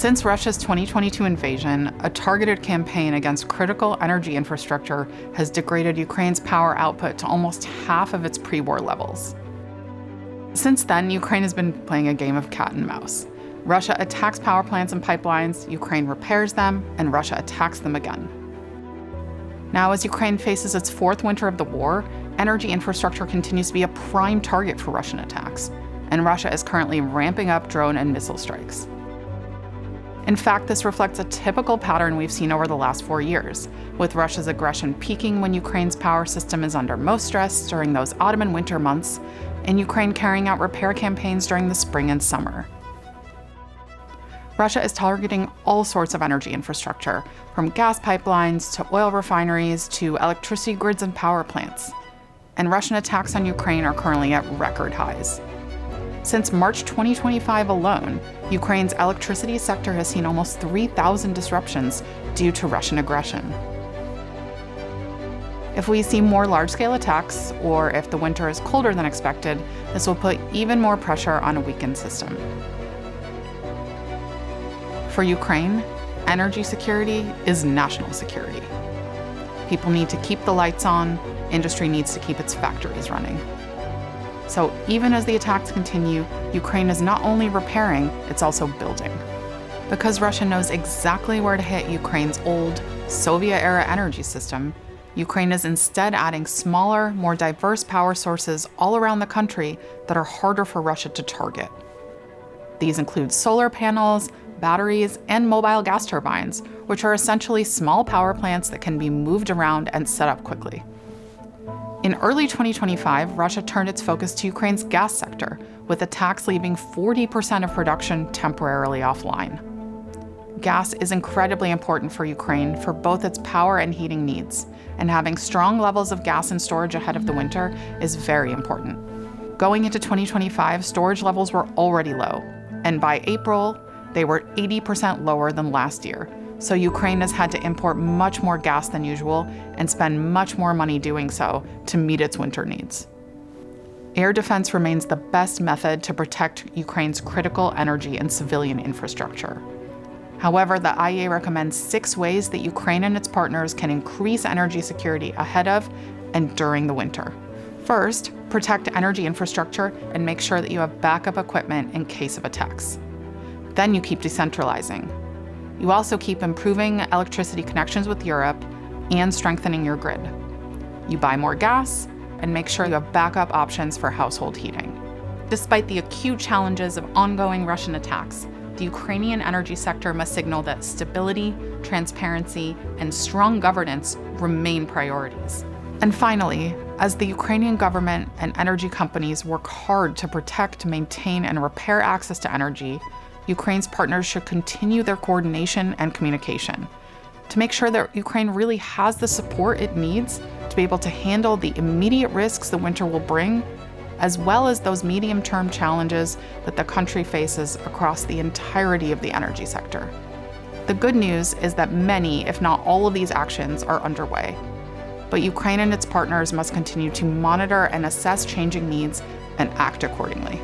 Since Russia's 2022 invasion, a targeted campaign against critical energy infrastructure has degraded Ukraine's power output to almost half of its pre-war levels. Since then, Ukraine has been playing a game of cat and mouse. Russia attacks power plants and pipelines, Ukraine repairs them, and Russia attacks them again. Now, as Ukraine faces its fourth winter of the war, energy infrastructure continues to be a prime target for Russian attacks, and Russia is currently ramping up drone and missile strikes. In fact, this reflects a typical pattern we've seen over the last 4 years, with Russia's aggression peaking when Ukraine's power system is under most stress during those autumn and winter months, and Ukraine carrying out repair campaigns during the spring and summer. Russia is targeting all sorts of energy infrastructure, from gas pipelines to oil refineries to electricity grids and power plants. And Russian attacks on Ukraine are currently at record highs. Since March 2025 alone, Ukraine's electricity sector has seen almost 3,000 disruptions due to Russian aggression. If we see more large-scale attacks, or if the winter is colder than expected, this will put even more pressure on a weakened system. For Ukraine, energy security is national security. People need to keep the lights on, industry needs to keep its factories running. So even as the attacks continue, Ukraine is not only repairing, it's also building. Because Russia knows exactly where to hit Ukraine's old, Soviet-era energy system, Ukraine is instead adding smaller, more diverse power sources all around the country that are harder for Russia to target. These include solar panels, batteries, and mobile gas turbines, which are essentially small power plants that can be moved around and set up quickly. In early 2025, Russia turned its focus to Ukraine's gas sector, with attacks leaving 40% of production temporarily offline. Gas is incredibly important for Ukraine for both its power and heating needs, and having strong levels of gas in storage ahead of the winter is very important. Going into 2025, storage levels were already low, and by April, they were 80% lower than last year. So Ukraine has had to import much more gas than usual and spend much more money doing so to meet its winter needs. Air defense remains the best method to protect Ukraine's critical energy and civilian infrastructure. However, the IEA recommends 6 ways that Ukraine and its partners can increase energy security ahead of and during the winter. First, protect energy infrastructure and make sure that you have backup equipment in case of attacks. Then you keep decentralizing. You also keep improving electricity connections with Europe and strengthening your grid. You buy more gas and make sure you have backup options for household heating. Despite the acute challenges of ongoing Russian attacks, the Ukrainian energy sector must signal that stability, transparency, and strong governance remain priorities. And finally, as the Ukrainian government and energy companies work hard to protect, maintain, and repair access to energy, Ukraine's partners should continue their coordination and communication to make sure that Ukraine really has the support it needs to be able to handle the immediate risks the winter will bring, as well as those medium-term challenges that the country faces across the entirety of the energy sector. The good news is that many, if not all of these actions are underway, but Ukraine and its partners must continue to monitor and assess changing needs and act accordingly.